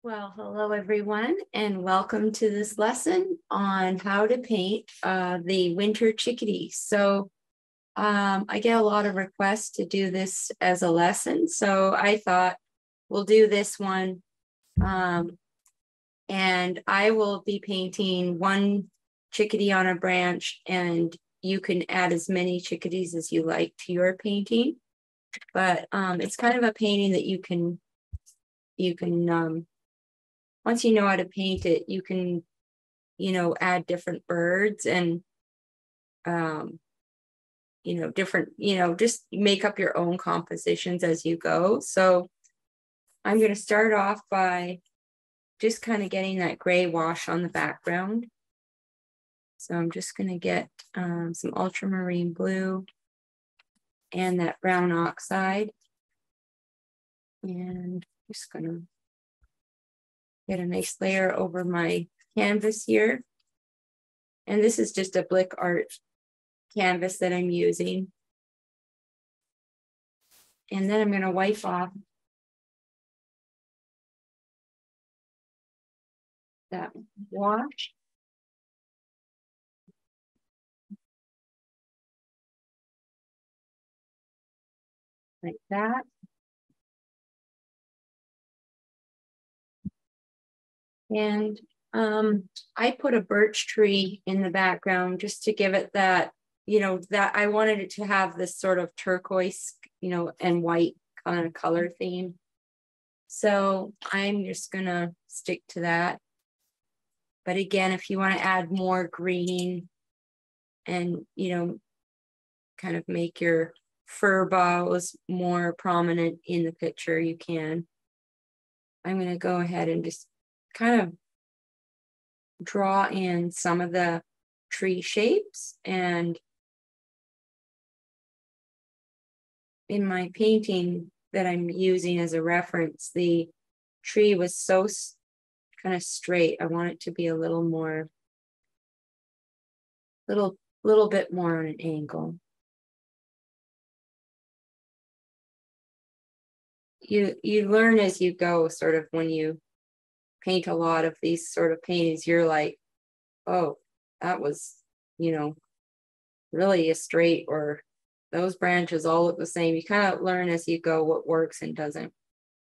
Well, hello everyone, and welcome to this lesson on how to paint the winter chickadee. So I get a lot of requests to do this as a lesson, so I thought we'll do this one. And I will be painting one chickadee on a branch, and you can add as many chickadees as you like to your painting. But it's kind of a painting that you can once you know how to paint it, you can, add different birds and, different, just make up your own compositions as you go. So I'm going to start off by just kind of getting that gray wash on the background. So I'm just going to get some ultramarine blue and that brown oxide. And just going to get a nice layer over my canvas here. And this is just a Blick Art canvas that I'm using. And then I'm going to wipe off that wash. Like that. And I put a birch tree in the background just to give it that, that I wanted it to have this sort of turquoise, and white kind of color theme. So I'm just gonna stick to that. But again, if you want to add more green and, kind of make your fir boughs more prominent in the picture, you can. I'm going to go ahead and just kind of draw in some of the tree shapes. And in my painting that I'm using as a reference, the tree was so kind of straight. I want it to be a little more, little bit more on an angle. You learn as you go, sort of when you paint a lot of these sort of paintings, you're like, oh, that was, really a straight, or those branches all look the same. You kind of learn as you go what works and doesn't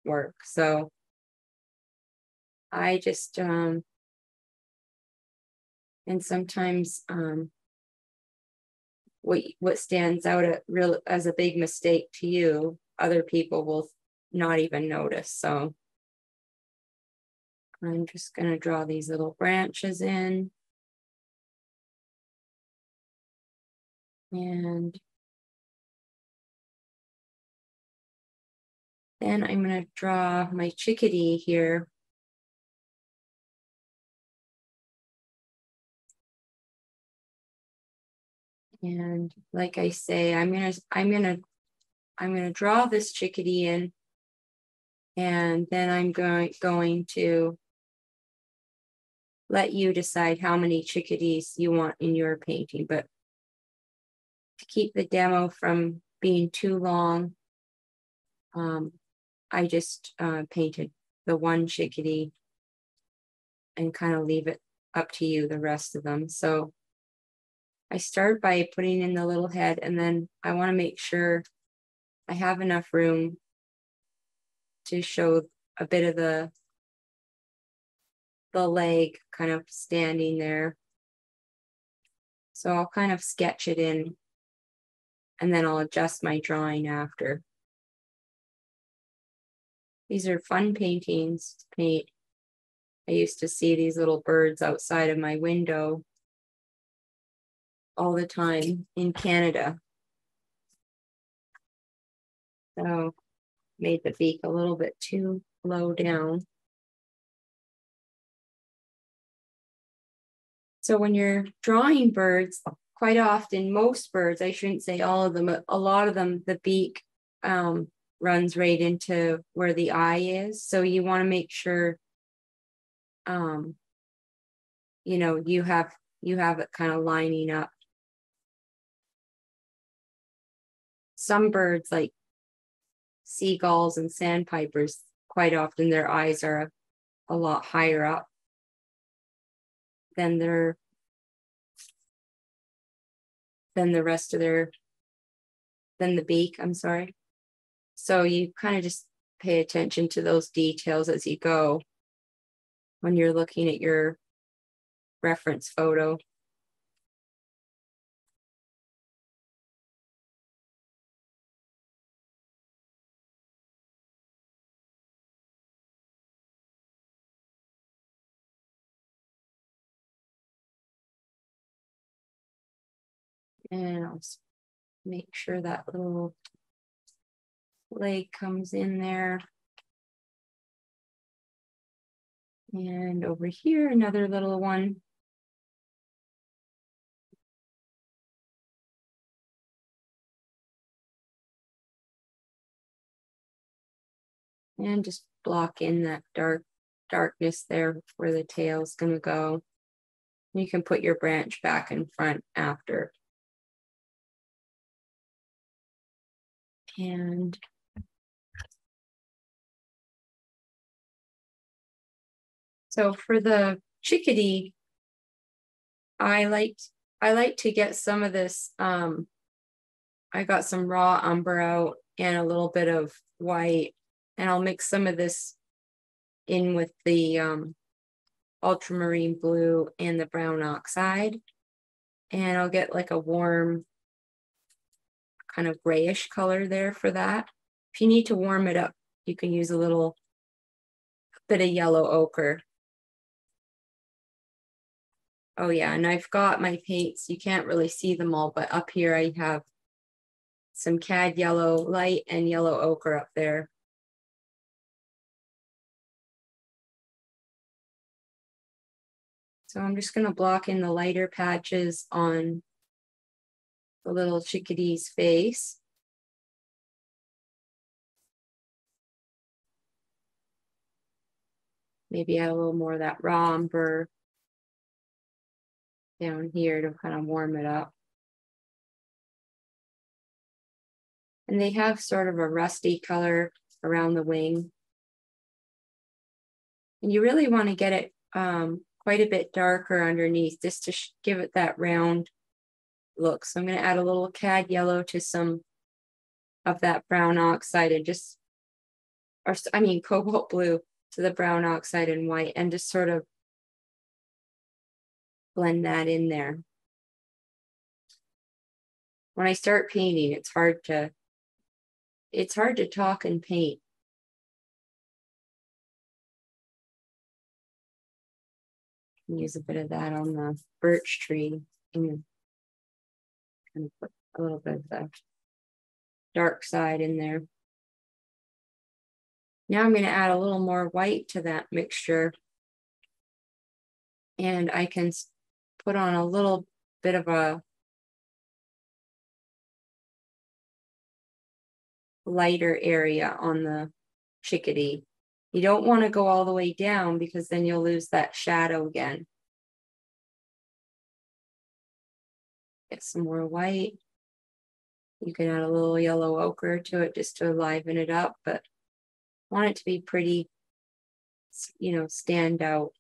work. So I just, and sometimes what stands out as a big mistake to you, other people will not even notice. So I'm just going to draw these little branches in. And then I'm going to draw my chickadee here. And like I say, I'm gonna draw this chickadee in, and then I'm going to let you decide how many chickadees you want in your painting. But to keep the demo from being too long, I just painted the one chickadee and kind of leave it up to you, the rest of them. So I start by putting in the little head, and then I want to make sure I have enough room to show a bit of the leg kind of standing there. So I'll kind of sketch it in, and then I'll adjust my drawing after. These are fun paintings to paint. I used to see these little birds outside of my window all the time in Canada. So made the beak a little bit too low down. So when you're drawing birds, quite often, most birds, I shouldn't say all of them, but a lot of them, the beak runs right into where the eye is. So you want to make sure, you have it kind of lining up. Some birds, like seagulls and sandpipers, quite often their eyes are a lot higher up than the rest of than the beak, I'm sorry. So you kind of just pay attention to those details as you go when you're looking at your reference photo. And I'll make sure that little leg comes in there. And over here, another little one. And just block in that darkness there where the tail's gonna go. You can put your branch back in front after. And so for the chickadee, I like to get some of this, I got some raw umber out and a little bit of white, and I'll mix some of this in with the ultramarine blue and the brown oxide, and I'll get like a warm kind of grayish color there for that. If you need to warm it up, you can use a little bit of yellow ochre. Oh yeah, and I've got my paints, you can't really see them all, but up here I have some cad yellow light and yellow ochre up there. So I'm just going to block in the lighter patches on the little chickadee's face. Maybe add a little more of that raw umber down here to kind of warm it up. And they have sort of a rusty color around the wing. And you really want to get it quite a bit darker underneath just to give it that round look. So I'm going to add a little cad yellow to some of that brown oxide and just, or I mean cobalt blue to the brown oxide and white, and just sort of blend that in there. When I start painting, it's hard to talk and paint. Use a bit of that on the birch tree and kind of put a little bit of the dark side in there. Now I'm going to add a little more white to that mixture, and I can put on a little bit of a lighter area on the chickadee. You don't want to go all the way down because then you'll lose that shadow again. Get some more white. You can add a little yellow ochre to it just to liven it up, but want it to be pretty, you know, stand out.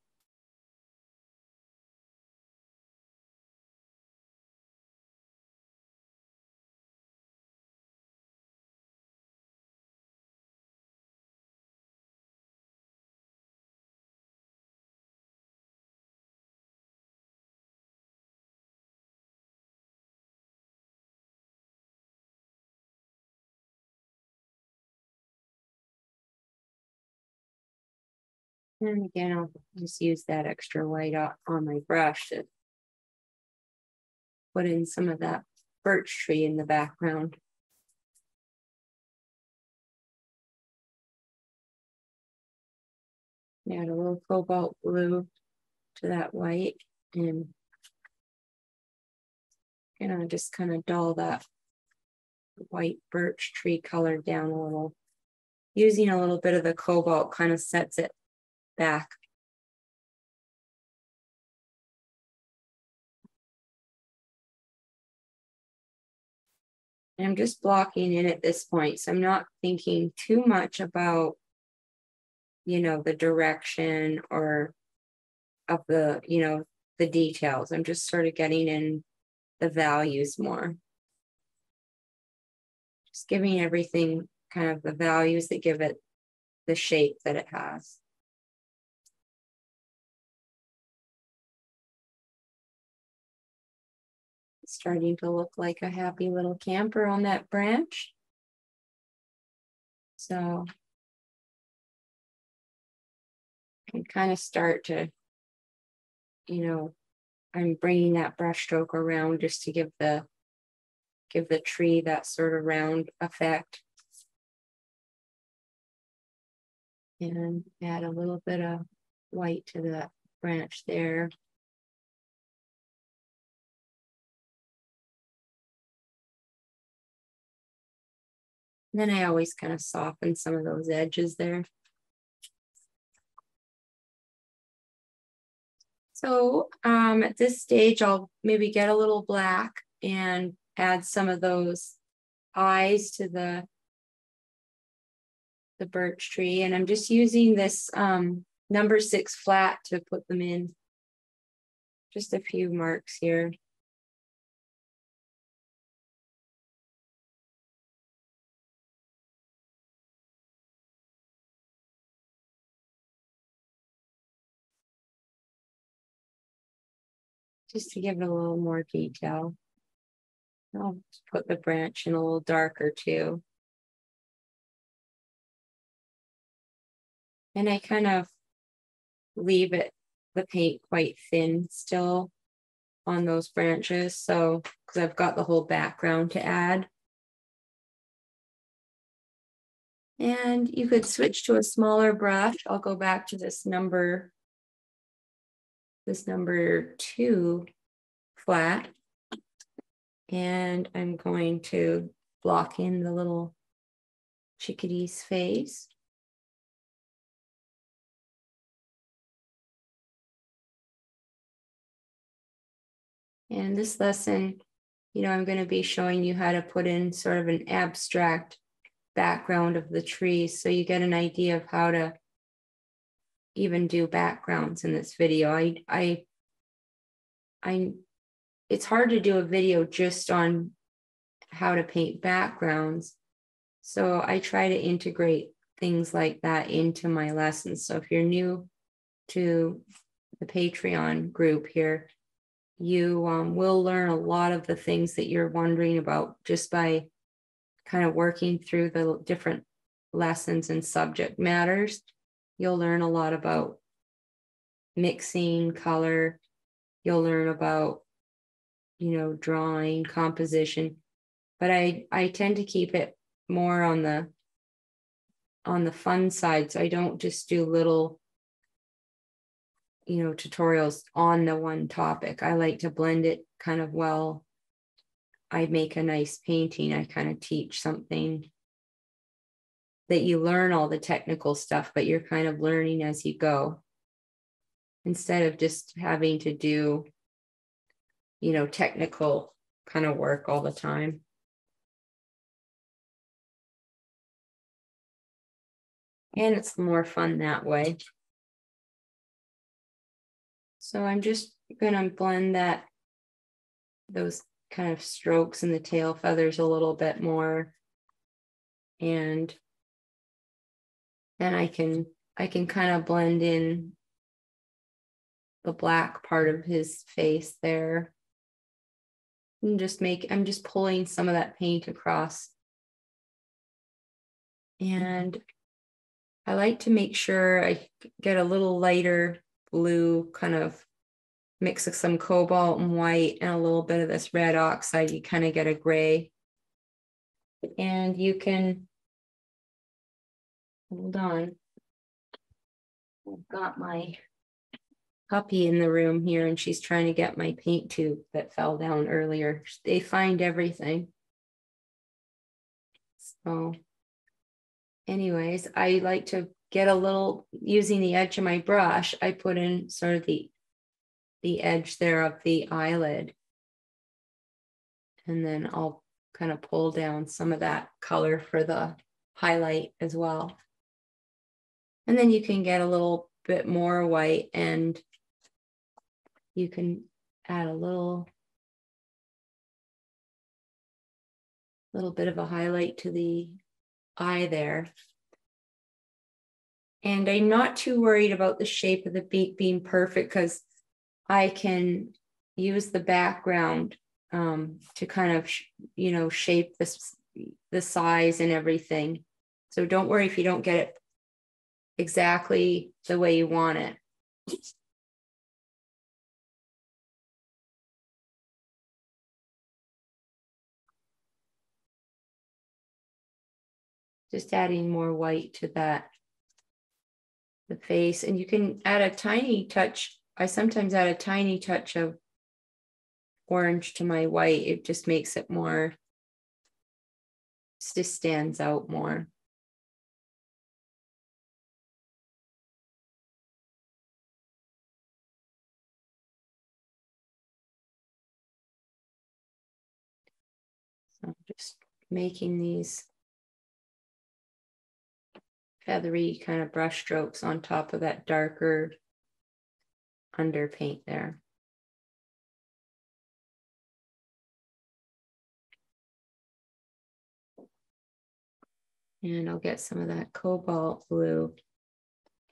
And again, I'll just use that extra white on my brush to put in some of that birch tree in the background. Add a little cobalt blue to that white, and I'll just kind of dull that white birch tree color down a little. Using a little bit of the cobalt kind of sets it back. And I'm just blocking in at this point, so I'm not thinking too much about you know, the direction or of the, you know, the details. I'm just sort of getting in the values more. Just giving everything kind of the values that give it the shape that it has. It's starting to look like a happy little camper on that branch. So I can kind of start to, you know, I'm bringing that brush stroke around just to give the tree that sort of round effect. And add a little bit of white to the branch there. And then I always kind of soften some of those edges there. So at this stage, I'll maybe get a little black and add some of those eyes to the birch tree. And I'm just using this number 6 flat to put them in. Just a few marks here. Just to give it a little more detail. I'll put the branch in a little darker too. And I kind of leave the paint quite thin still on those branches. So, because I've got the whole background to add. And you could switch to a smaller brush. I'll go back to this number 2 flat. And I'm going to block in the little chickadee's face. And this lesson, you know, I'm going to be showing you how to put in sort of an abstract background of the trees, so you get an idea of how to even do backgrounds in this video. It's hard to do a video just on how to paint backgrounds. So I try to integrate things like that into my lessons. So if you're new to the Patreon group here, you will learn a lot of the things that you're wondering about just by kind of working through the different lessons and subject matters. You'll learn a lot about mixing color. You'll learn about, you know, drawing, composition. But I tend to keep it more on the fun side. So I don't just do little, you know, tutorials on the one topic. I like to blend it kind of well. I make a nice painting. I kind of teach something that you learn all the technical stuff, but you're kind of learning as you go, instead of just having to do, you know, technical kind of work all the time. And it's more fun that way. So I'm just going to blend those kind of strokes in the tail feathers a little bit more. And then I can kind of blend in the black part of his face there. And I'm just pulling some of that paint across. And I like to make sure I get a little lighter blue, kind of mix of some cobalt and white and a little bit of this red oxide. You kind of get a gray. And you can, hold on. I've got my puppy in the room here and she's trying to get my paint tube that fell down earlier. They find everything. So anyways, I like to get a little, using the edge of my brush, I put in sort of the edge there of the eyelid. And then I'll kind of pull down some of that color for the highlight as well. And then you can get a little bit more white and you can add a little bit of a highlight to the eye there. And I'm not too worried about the shape of the beak being perfect because I can use the background to kind of, shape the size and everything. So don't worry if you don't get it exactly the way you want it. Just adding more white to the face. And you can add a tiny touch. I sometimes add a tiny touch of orange to my white. It just makes it more, just stands out more. So I'm just making these feathery kind of brush strokes on top of that darker underpaint there. And I'll get some of that cobalt blue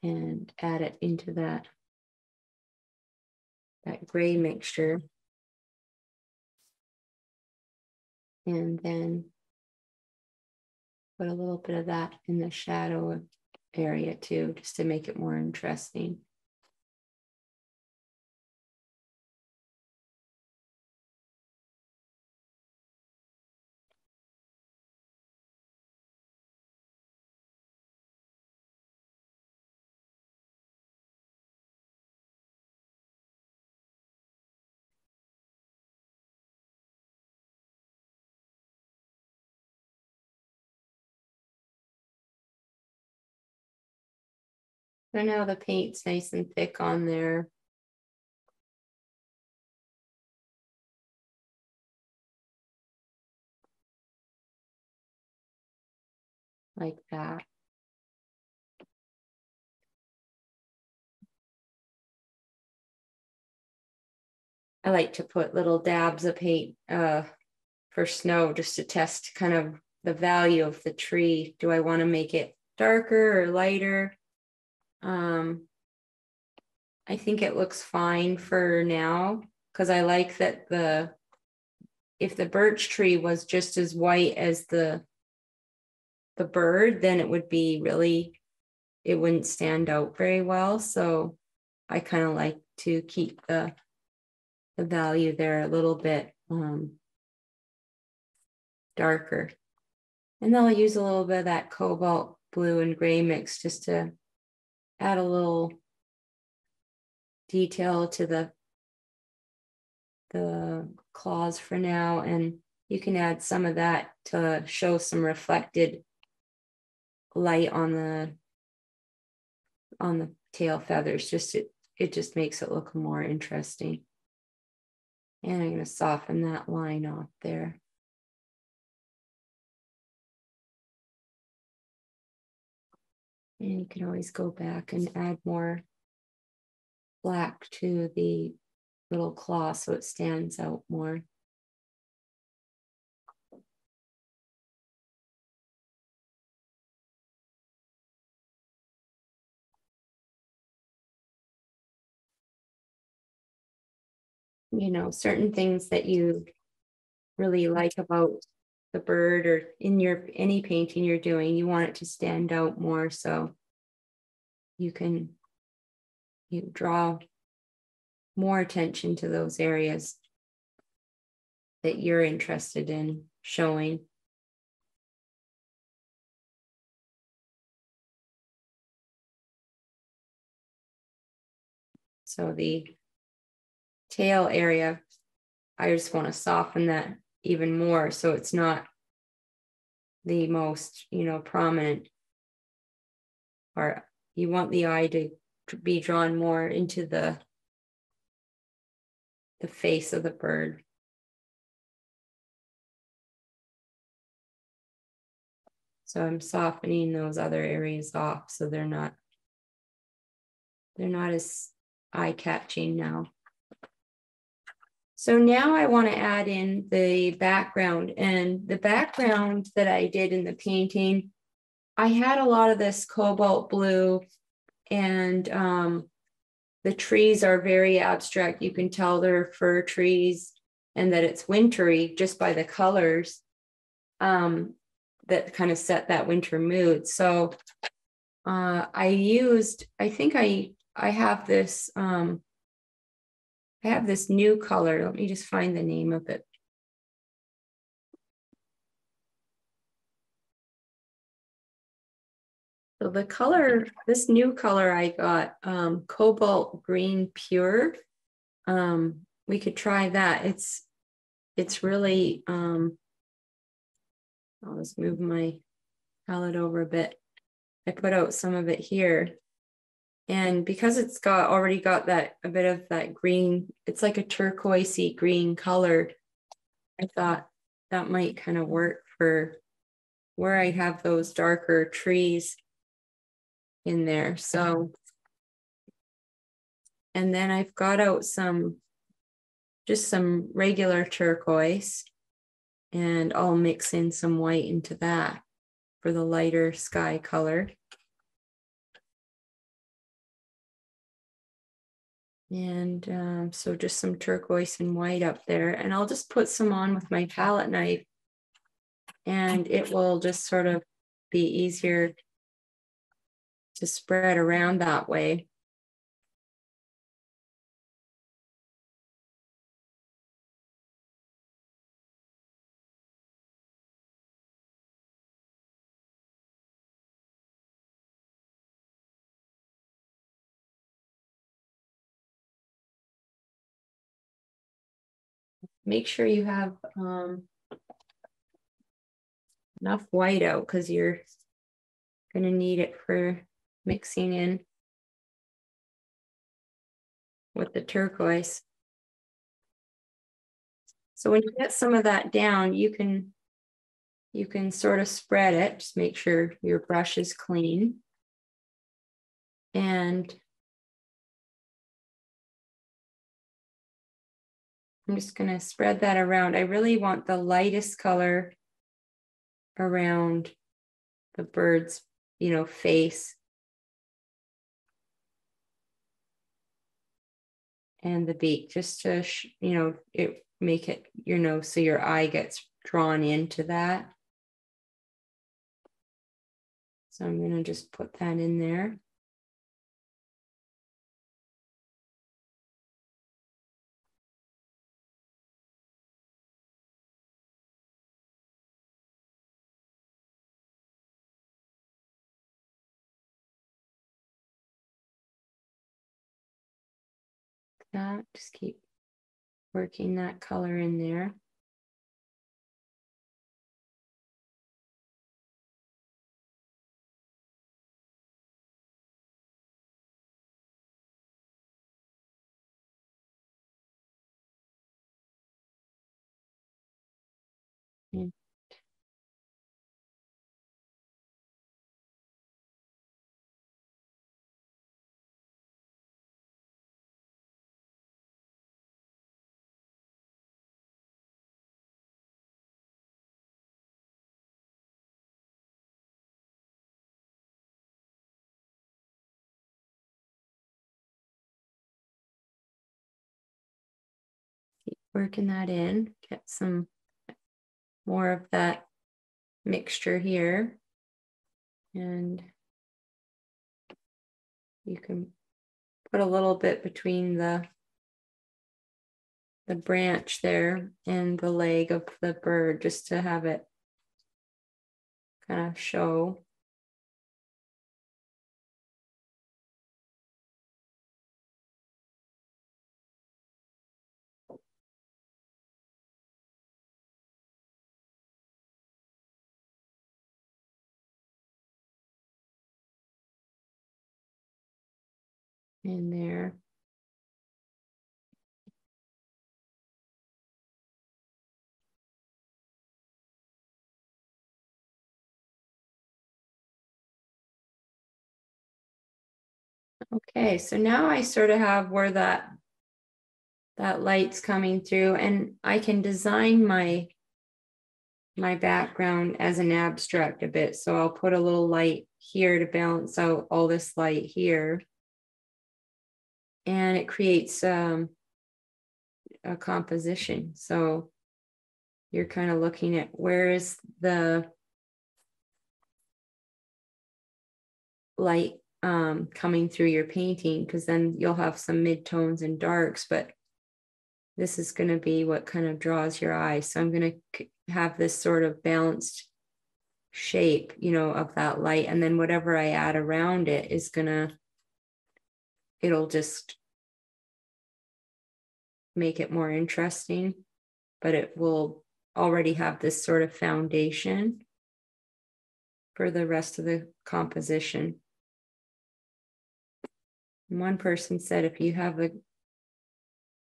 and add it into that gray mixture. And then put a little bit of that in the shadow area too, just to make it more interesting. So now the paint's nice and thick on there. Like that. I like to put little dabs of paint for snow just to test kind of the value of the tree. Do I want to make it darker or lighter? I think it looks fine for now because I like that if the birch tree was just as white as the bird, then it would be really, it wouldn't stand out very well. So I kind of like to keep the value there a little bit darker. And then I'll use a little bit of that cobalt blue and gray mix just to add a little detail to the claws for now. And you can add some of that to show some reflected light on the tail feathers. It just makes it look more interesting. And I'm going to soften that line off there. And you can always go back and add more black to the little claw so it stands out more. Certain things that you really like about the bird or in any painting you're doing, you want it to stand out more, so you draw more attention to those areas that you're interested in showing. So the tail area, I just want to soften that even more so it's not the most, prominent part. You want the eye to be drawn more into the face of the bird. So I'm softening those other areas off so they're not They're not as eye-catching now. So now I want to add in the background, and the background that I did in the painting, I had a lot of this cobalt blue, and the trees are very abstract. You can tell they're fir trees and that it's wintry just by the colors that kind of set that winter mood. So I think I have this, I have this new color. Let me just find the name of it. So the color, this new color I got, Cobalt Green Pure. We could try that. It's really, I'll just move my palette over a bit. I put out some of it here. And because it's already got that, a bit of that green, it's like a turquoisey green color. I thought that might kind of work for where I have those darker trees in there. So, and then I've got out just some regular turquoise, and I'll mix in some white into that for the lighter sky color. And so just some turquoise and white up there, and I'll just put some on with my palette knife, and it will just sort of be easier to spread around that way. Make sure you have enough white out, because you're going to need it for mixing in with the turquoise. So when you get some of that down, you can sort of spread it. Just make sure your brush is clean. And I'm just going to spread that around. I really want the lightest color around the bird's, face and the beak, just to, make it, so your eye gets drawn into that. So I'm going to just put that in there. Just keep working that color in there. And keep working that in, get some more of that mixture here. And you can put a little bit between the branch there and the leg of the bird, just to have it kind of show. In there. Okay, so now I sort of have where that light's coming through, and I can design my background as an abstract a bit. So I'll put a little light here to balance out all this light here. And it creates a composition. So you're kind of looking at where is the light coming through your painting, because then you'll have some midtones and darks, but this is going to be what kind of draws your eye. So I'm going to have this sort of balanced shape, you know, of that light. And then whatever I add around it is it'll just make it more interesting, but it will already have this sort of foundation for the rest of the composition. And one person said, if you have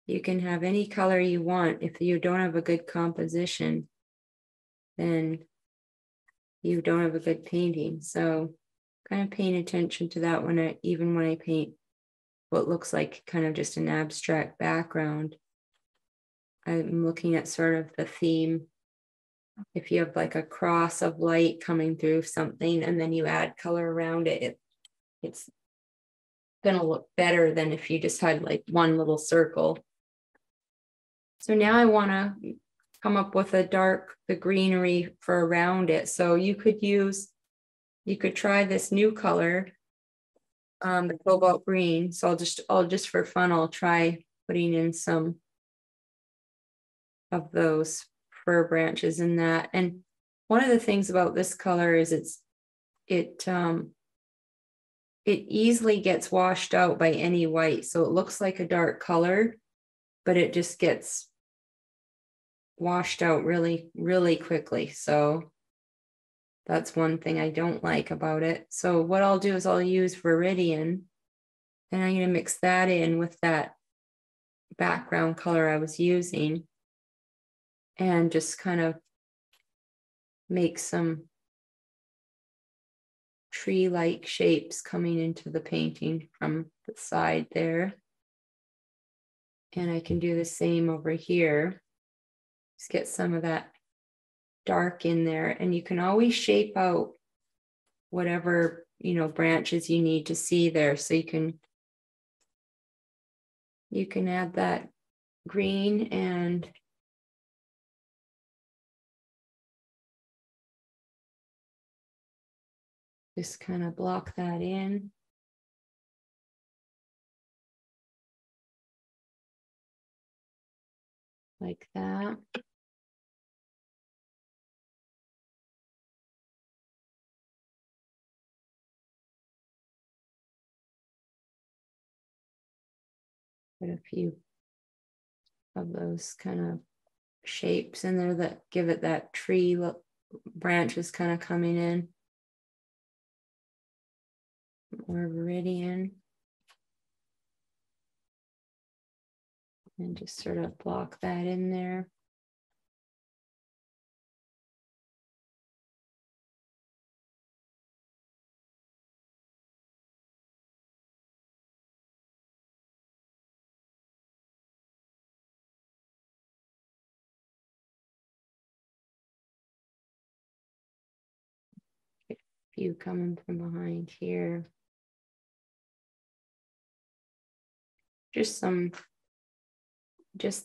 you can have any color you want. If you don't have a good composition, then you don't have a good painting. So kind of paying attention to that even when I paint what looks like kind of just an abstract background. I'm looking at sort of the theme. If you have like a cross of light coming through something and then you add color around it, it's going to look better than if you just had like one little circle. So now I want to come up with the greenery for around it. So you could try this new color, the cobalt green. So I'll just for fun, I'll try putting in some of those fir branches in that. And one of the things about this color is it easily gets washed out by any white. So it looks like a dark color, but it just gets washed out really, really quickly. So that's one thing I don't like about it. So what I'll do is I'll use Viridian, and I'm going to mix that in with that background color I was using, and just kind of make some tree-like shapes coming into the painting from the side there. And I can do the same over here. Just get some of that dark in there, and you can always shape out whatever, you know, branches you need to see there. So you can add that green and just kind of block that in. Like that. Put a few of those kind of shapes in there that give it that tree look, branches kind of coming in. More Viridian. And just sort of block that in there. Get a few coming from behind here. Just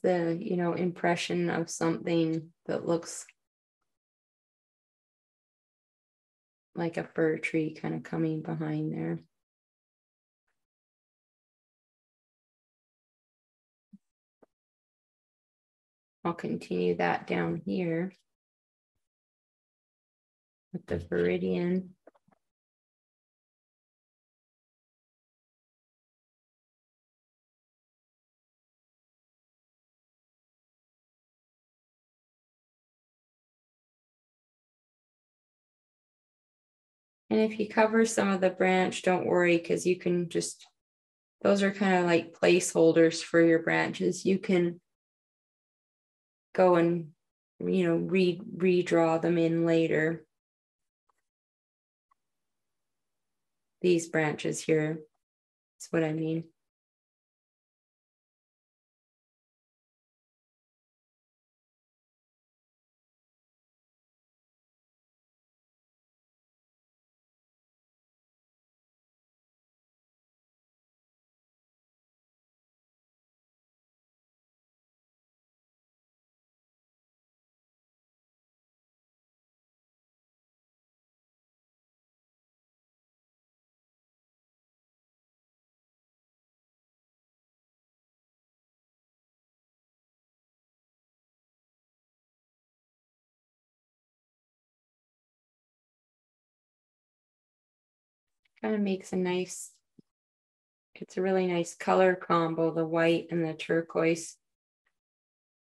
the, you know, impression of something that looks like a fir tree kind of coming behind there. I'll continue that down here with the Viridian. And if you cover some of the branch, don't worry, because you can just, those are kind of like placeholders for your branches. You can go and, you know, redraw them in later. These branches here. That's what I mean. Kind of makes a nice, it's a really nice color combo, the white and the turquoise,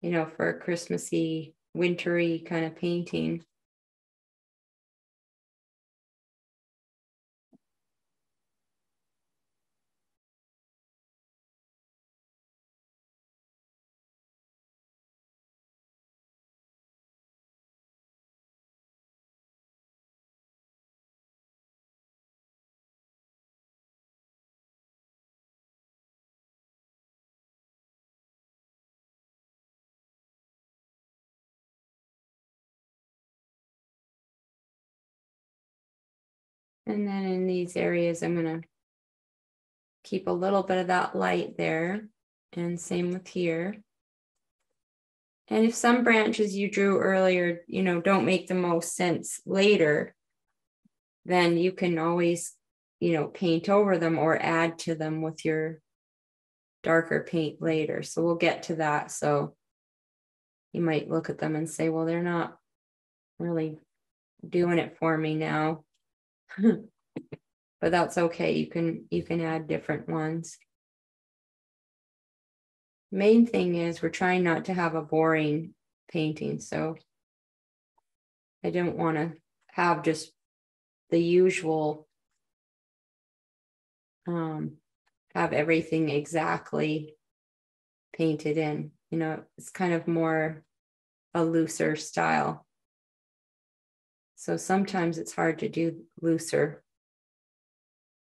you know, for a Christmassy, wintry kind of painting. And then in these areas, I'm going to keep a little bit of that light there. And same with here. And if some branches you drew earlier, you know, don't make the most sense later, then you can always, you know, paint over them or add to them with your darker paint later. So we'll get to that. So you might look at them and say, well, they're not really doing it for me now. But that's okay. You can add different ones. Main thing is we're trying not to have a boring painting. So I don't want to have just the usual, have everything exactly painted in. You know, it's kind of more a looser style. So sometimes it's hard to do looser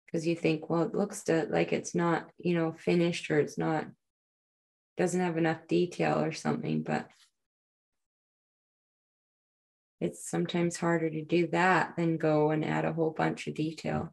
because you think, well, it looks like it's not, you know, finished, or it's not, doesn't have enough detail or something, but it's sometimes harder to do that than go and add a whole bunch of detail.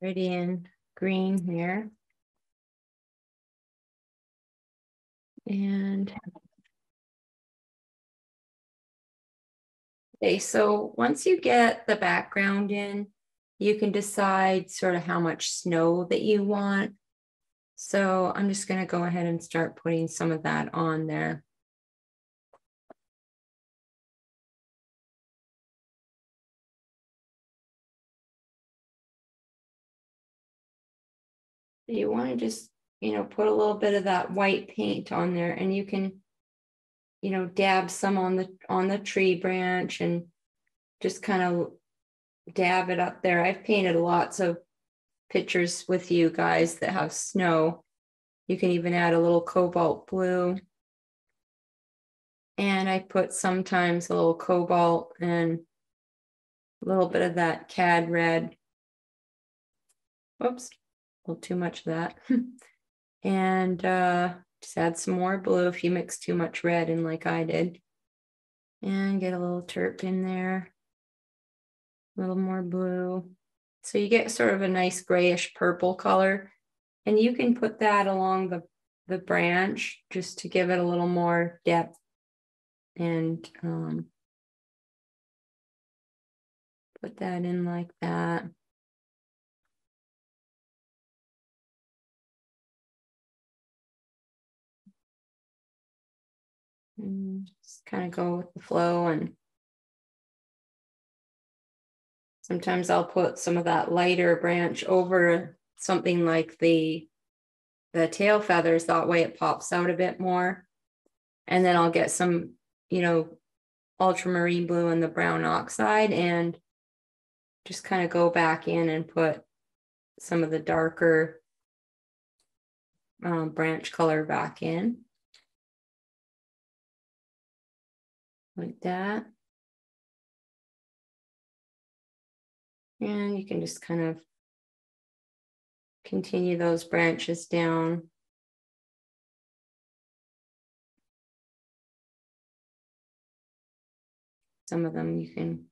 Right in green here. And okay, so once you get the background in, you can decide sort of how much snow that you want. So I'm just going to go ahead and start putting some of that on there. You want to just, you know, put a little bit of that white paint on there, and you can, you know, dab some on the tree branch and just kind of dab it up there. I've painted lots of pictures with you guys that have snow. You can even add a little cobalt blue. And I put sometimes a little cobalt and a little bit of that cad red. Whoops, a little too much of that. And just add some more blue if you mix too much red in like I did. And get a little terp in there. A little more blue. So you get sort of a nice grayish purple color. And you can put that along the branch just to give it a little more depth. And put that in like that. And just kind of go with the flow. And sometimes I'll put some of that lighter branch over something like the the tail feathers, that way it pops out a bit more. And then I'll get some, you know, ultramarine blue and the brown oxide and just kind of go back in and put some of the darker branch color back in. Like that. And you can just kind of continue those branches down. Some of them you can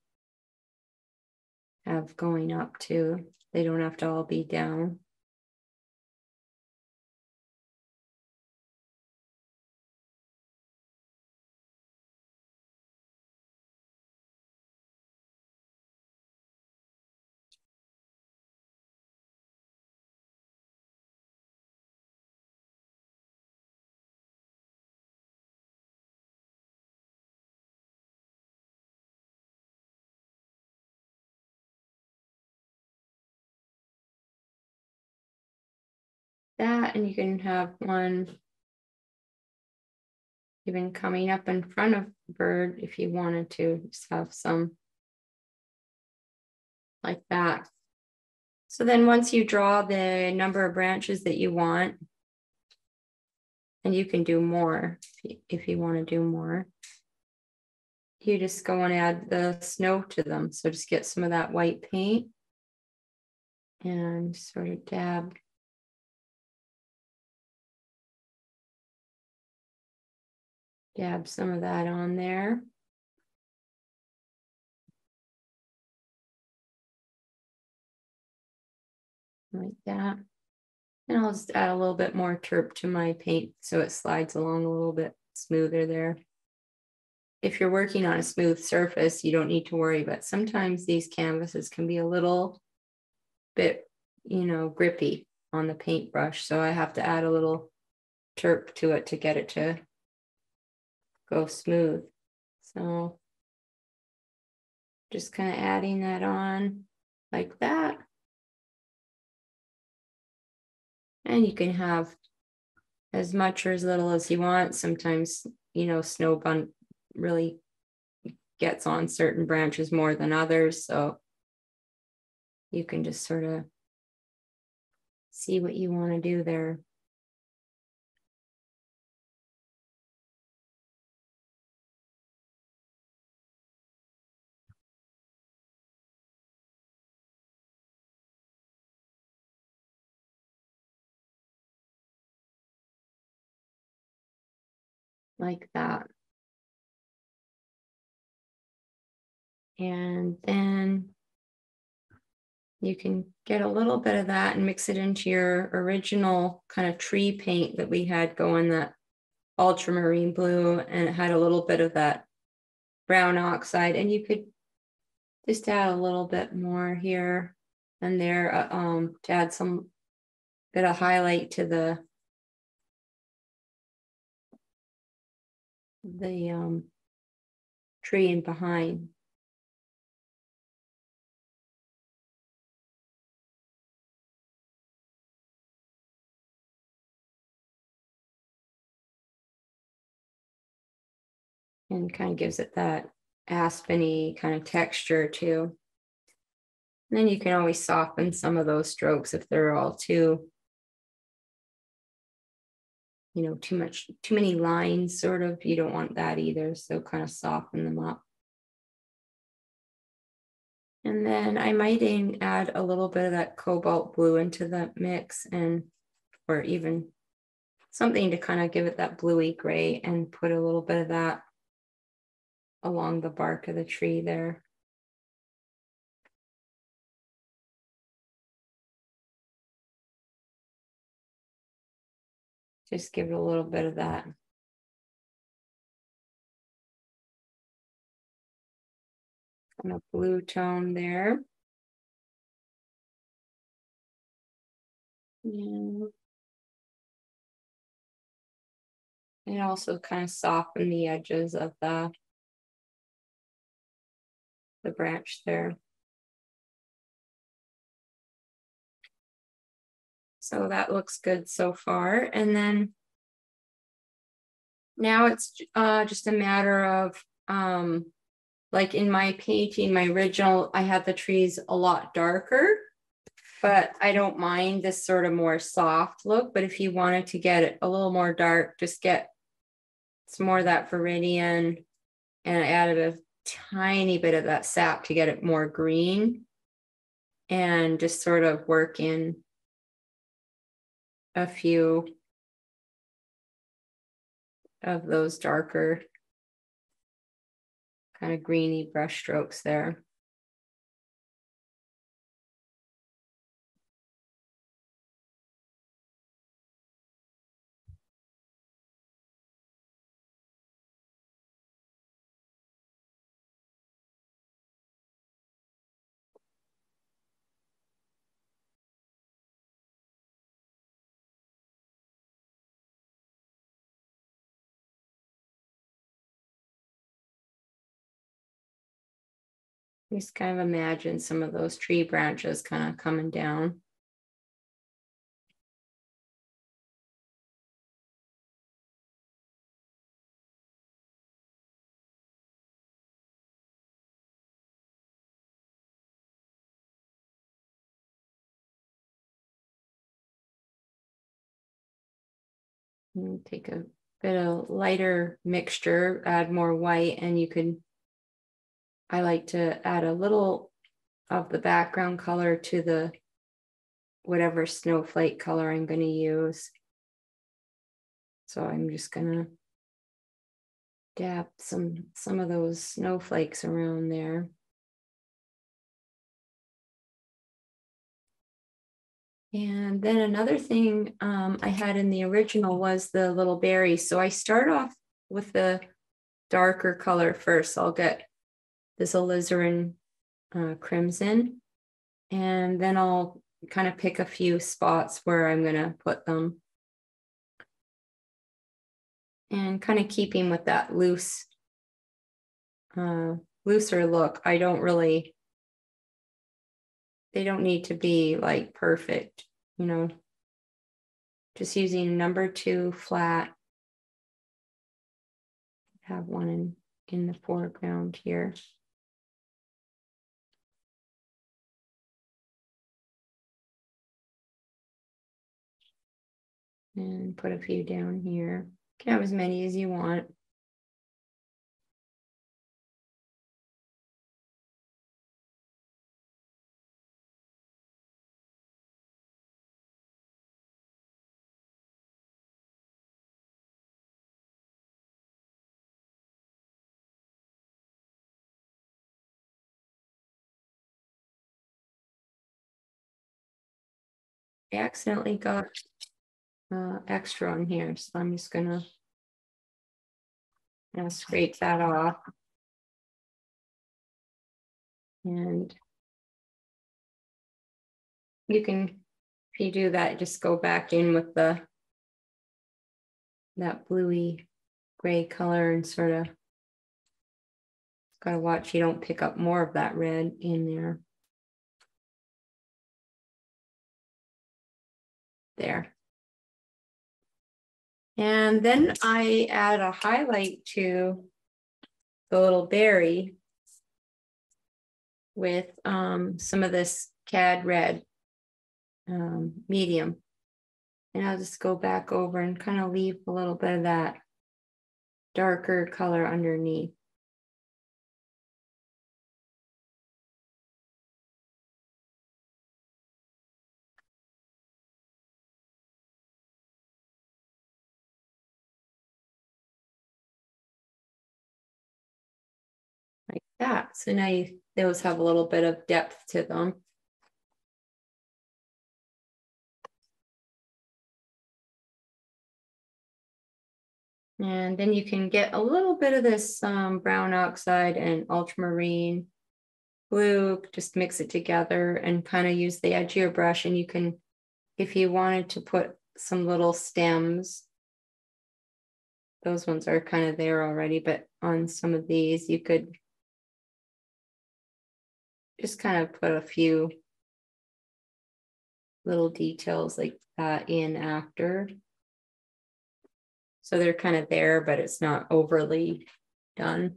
have going up too. They don't have to all be down. That, and you can have one even coming up in front of the bird if you wanted to, just have some like that. So then once you draw the number of branches that you want, and you can do more if you want to do more, you just go and add the snow to them. So just get some of that white paint and sort of dab some of that on there. Like that. And I'll just add a little bit more terp to my paint so it slides along a little bit smoother there. If you're working on a smooth surface, you don't need to worry, but sometimes these canvases can be a little bit, you know, grippy on the paintbrush. So I have to add a little terp to it to get it to go smooth. So just kind of adding that on like that. And you can have as much or as little as you want. Sometimes, you know, snow bun really gets on certain branches more than others. So you can just sort of see what you want to do there. Like that. And then you can get a little bit of that and mix it into your original kind of tree paint that we had going, that ultramarine blue, and it had a little bit of that brown oxide, and you could just add a little bit more here and there to add some bit of highlight to the tree and behind. And kind of gives it that aspeny kind of texture too. And then you can always soften some of those strokes if they're all too, you know, too many lines sort of. You don't want that either. So kind of soften them up. And then I might add a little bit of that cobalt blue into the mix, and or even something to kind of give it that bluey gray, and put a little bit of that along the bark of the tree there. Just give it a little bit of that. Kind of blue tone there. Yeah. And also kind of soften the edges of the branch there. So that looks good so far. And then now it's just a matter of, like in my painting, my original, I had the trees a lot darker, but I don't mind this sort of more soft look. But if you wanted to get it a little more dark, just get some more of that Viridian, and I added a tiny bit of that sap to get it more green, and just sort of work in a few of those darker kind of greeny brush strokes there. Just kind of imagine some of those tree branches kind of coming down. And take a bit of lighter mixture, add more white, and you can, I like to add a little of the background color to the whatever snowflake color I'm going to use. So I'm just going to dab some of those snowflakes around there. And then another thing I had in the original was the little berries. So I start off with the darker color first. I'll get this alizarin crimson, and then I'll kind of pick a few spots where I'm going to put them. And kind of keeping with that looser look. I don't really, they don't need to be like perfect, you know, just using number 2 flat. Have one in the foreground here. And put a few down here. You can have as many as you want. I accidentally got extra on here, so I'm just gonna scrape that off. And you can, if you do that, just go back in with that bluey gray color and sort of gotta watch you don't pick up more of that red in there. There. And then I add a highlight to the little berry with some of this cad red medium. And I'll just go back over and kind of leave a little bit of that darker color underneath. Like that. So now those have a little bit of depth to them. And then you can get a little bit of this brown oxide and ultramarine blue, just mix it together and kind of use the edge of your brush. And you can, if you wanted to put some little stems, those ones are kind of there already, but on some of these, you could just kind of put a few little details like that in after. So they're kind of there, but it's not overly done.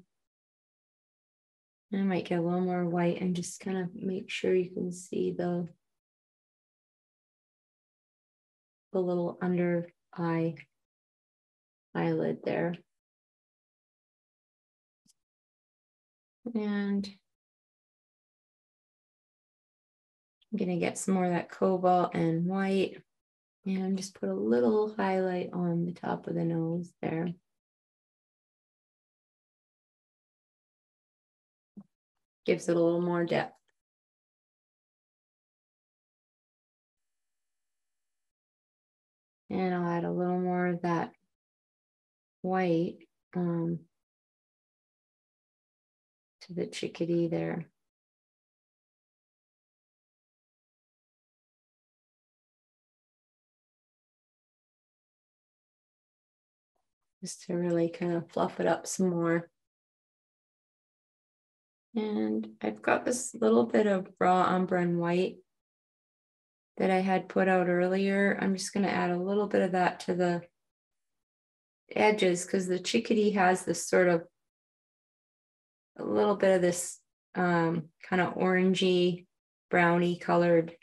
I might get a little more white and just kind of make sure you can see the little under eye eyelid there. And I'm gonna get some more of that cobalt and white and just put a little highlight on the top of the nose there. Gives it a little more depth. And I'll add a little more of that white to the chickadee there. Just to really kind of fluff it up some more. And I've got this little bit of raw umber and white that I had put out earlier. I'm just going to add a little bit of that to the edges because the chickadee has this sort of a little bit of this kind of orangey, browny colored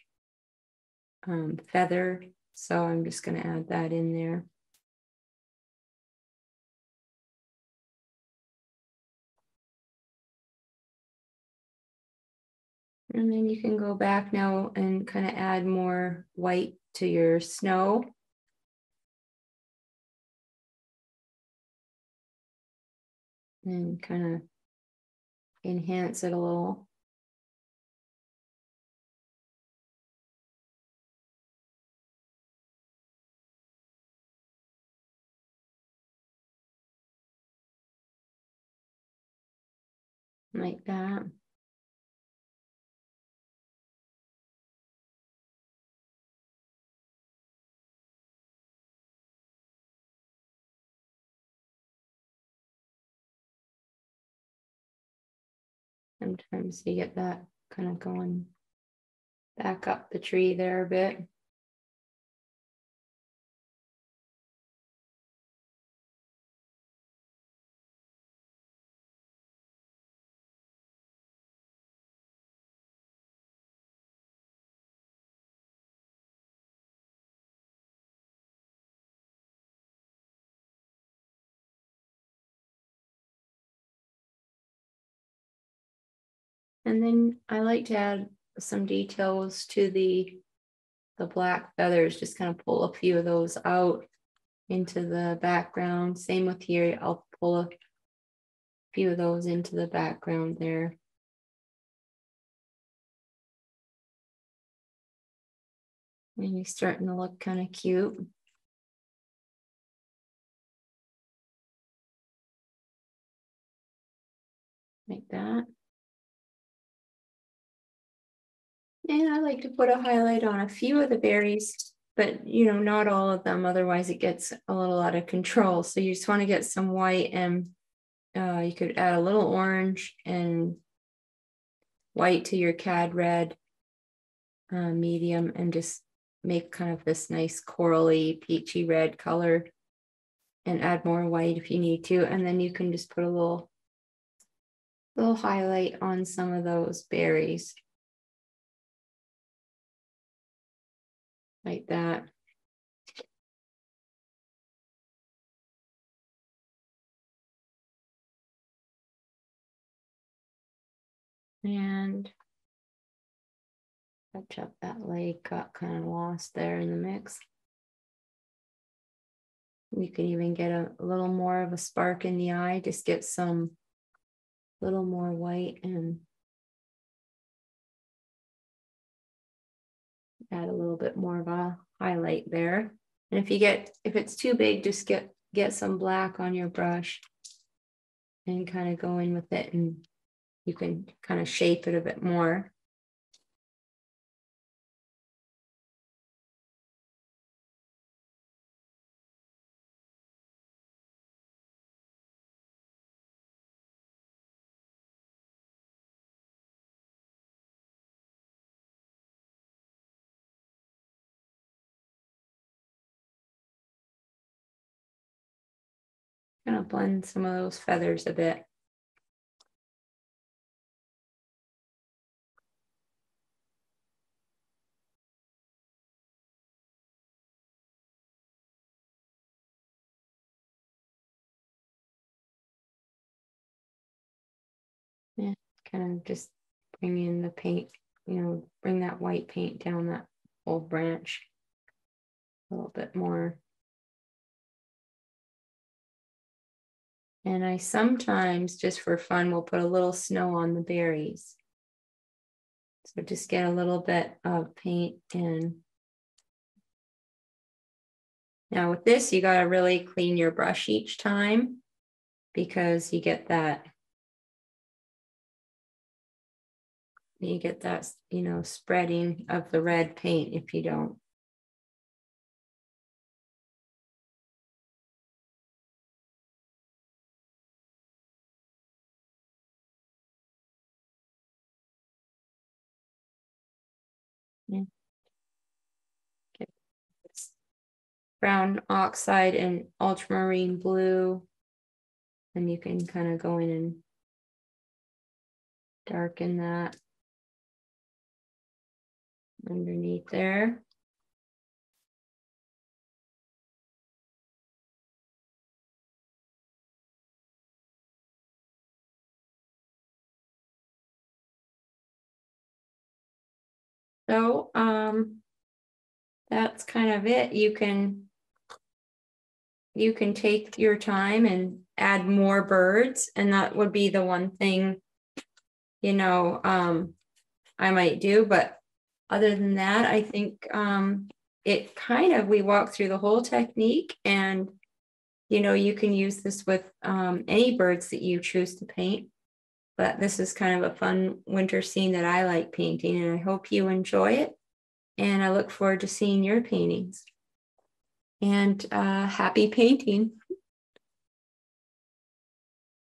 feather. So I'm just going to add that in there. And then you can go back now and kind of add more white to your snow. And kind of enhance it a little. Like that. Sometimes you get that kind of going back up the tree there a bit. And then I like to add some details to the black feathers, just kind of pull a few of those out into the background. Same with here, I'll pull a few of those into the background there. And he's starting to look kind of cute. Like that. And I like to put a highlight on a few of the berries, but not all of them, otherwise it gets a little out of control. So you just want to get some white, and you could add a little orange and white to your cad red medium, and just make kind of this nice corally peachy red color, and add more white if you need to. And then you can just put a little highlight on some of those berries. Like that. And touch up that leg, got kind of lost there in the mix. You can even get a little more of a spark in the eye, just get some little more white and add a little bit more of a highlight there. And if it's too big, just get some black on your brush and kind of go in with it, and you can kind of shape it a bit more. kind of blend some of those feathers a bit. Yeah, kind of just bring in the paint, bring that white paint down that whole branch a little bit more. And I sometimes, just for fun, will put a little snow on the berries. So just get a little bit of paint in. Now with this, you got to really clean your brush each time because you get that, spreading of the red paint if you don't. Yeah. Get this brown oxide and ultramarine blue. And you can kind of go in and darken that underneath there. So that's kind of it. You can take your time and add more birds, and that would be the one thing I might do. But other than that, I think we walk through the whole technique, and you can use this with any birds that you choose to paint. But this is kind of a fun winter scene that I like painting, and I hope you enjoy it. And I look forward to seeing your paintings. And happy painting.